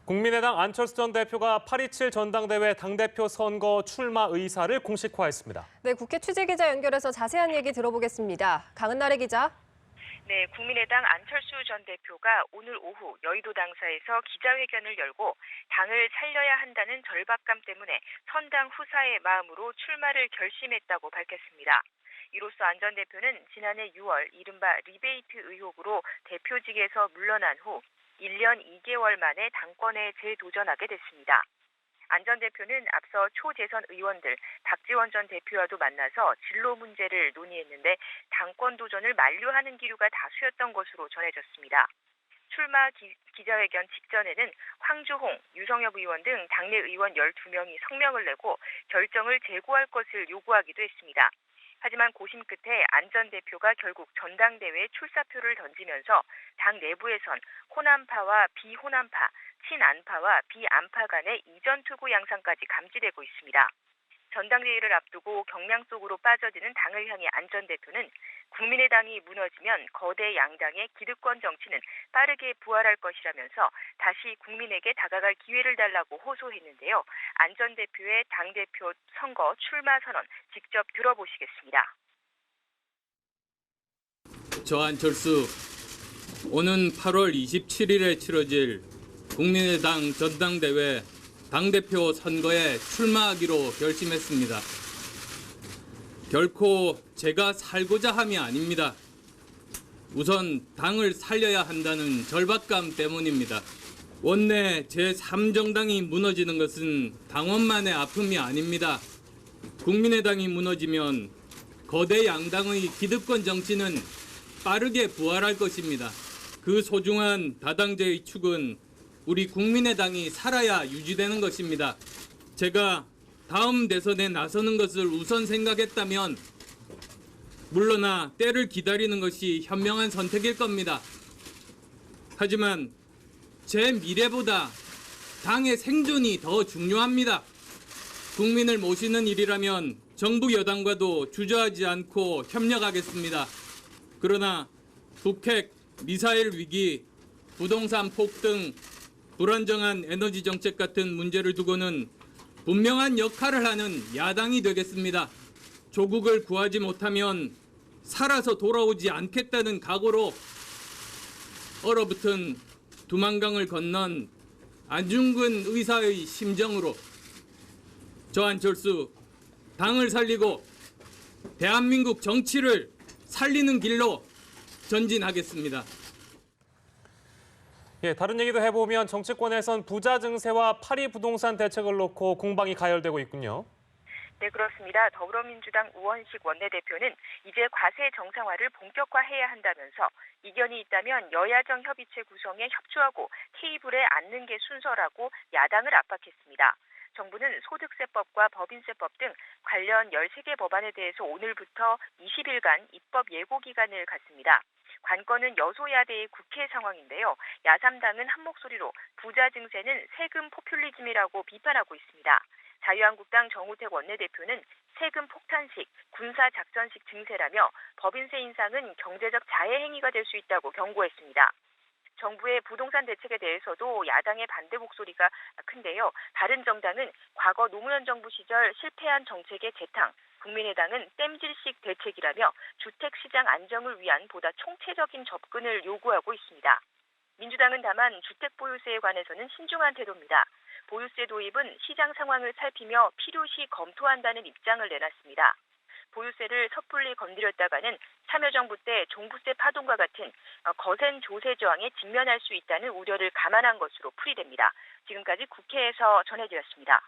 국민의당 안철수 전 대표가 8.27 전당대회 당대표 선거 출마 의사를 공식화했습니다. 네, 국회 취재기자 연결해서 자세한 얘기 들어보겠습니다. 강은나래 기자. 네, 국민의당 안철수 전 대표가 오늘 오후 여의도 당사에서 기자회견을 열고 당을 살려야 한다는 절박감 때문에 선당 후사의 마음으로 출마를 결심했다고 밝혔습니다. 이로써 안 전 대표는 지난해 6월 이른바 리베이트 의혹으로 대표직에서 물러난 후 1년 2개월 만에 당권에 재도전하게 됐습니다. 안 전 대표는 앞서 초재선 의원들 박지원 전 대표와도 만나서 진로 문제를 논의했는데 당권 도전을 만류하는 기류가 다수였던 것으로 전해졌습니다. 출마 기자회견 직전에는 황주홍, 유성엽 의원 등 당내 의원 12명이 성명을 내고 결정을 재고할 것을 요구하기도 했습니다. 하지만 고심 끝에 안 전 대표가 결국 전당대회에 출사표를 던지면서 당 내부에선 호남파와 비호남파, 친안파와 비안파 간의 이전투구 양상까지 감지되고 있습니다. 전당대회를 앞두고 경량 속으로 빠져드는 당을 향해 안 전 대표는 국민의당이 무너지면 거대 양당의 기득권 정치는 빠르게 부활할 것이라면서 다시 국민에게 다가갈 기회를 달라고 호소했는데요. 안 전 대표의 당대표 선거 출마 선언 직접 들어보시겠습니다. 저 안철수, 오는 8월 27일에 치러질 국민의당 전당대회 당대표 선거에 출마하기로 결심했습니다. 결코 제가 살고자 함이 아닙니다. 우선 당을 살려야 한다는 절박감 때문입니다. 원내 제3정당이 무너지는 것은 당원만의 아픔이 아닙니다. 국민의당이 무너지면 거대 양당의 기득권 정치는 빠르게 부활할 것입니다. 그 소중한 다당제의 축은 우리 국민의당이 살아야 유지되는 것입니다. 제가 다음 대선에 나서는 것을 우선 생각했다면 물러나 때를 기다리는 것이 현명한 선택일 겁니다. 하지만 제 미래보다 당의 생존이 더 중요합니다. 국민을 모시는 일이라면 정부 여당과도 주저하지 않고 협력하겠습니다. 그러나 북핵, 미사일 위기, 부동산 폭등, 불안정한 에너지 정책 같은 문제를 두고는 분명한 역할을 하는 야당이 되겠습니다. 조국을 구하지 못하면 살아서 돌아오지 않겠다는 각오로 얼어붙은 두만강을 건넌 안중근 의사의 심정으로 저 안철수 당을 살리고 대한민국 정치를 살리는 길로 전진하겠습니다. 다른 얘기도 해보면 정치권에선 부자 증세와 파리 부동산 대책을 놓고 공방이 가열되고 있군요. 네, 그렇습니다. 더불어민주당 우원식 원내대표는 이제 과세 정상화를 본격화해야 한다면서 이견이 있다면 여야정 협의체 구성에 협조하고 테이블에 앉는 게 순서라고 야당을 압박했습니다. 정부는 소득세법과 법인세법 등 관련 13개 법안에 대해서 오늘부터 20일간 입법 예고 기간을 갖습니다. 관건은 여소야대의 국회 상황인데요. 야3당은 한 목소리로 부자 증세는 세금 포퓰리즘이라고 비판하고 있습니다. 자유한국당 정우택 원내대표는 세금 폭탄식, 군사작전식 증세라며 법인세 인상은 경제적 자해 행위가 될 수 있다고 경고했습니다. 정부의 부동산 대책에 대해서도 야당의 반대 목소리가 큰데요. 바른정당은 과거 노무현 정부 시절 실패한 정책의 재탕, 국민의당은 땜질식 대책이라며 주택시장 안정을 위한 보다 총체적인 접근을 요구하고 있습니다. 민주당은 다만 주택보유세에 관해서는 신중한 태도입니다. 보유세 도입은 시장 상황을 살피며 필요시 검토한다는 입장을 내놨습니다. 보유세를 섣불리 건드렸다가는 참여정부 때 종부세 파동과 같은 거센 조세 저항에 직면할 수 있다는 우려를 감안한 것으로 풀이됩니다. 지금까지 국회에서 전해드렸습니다.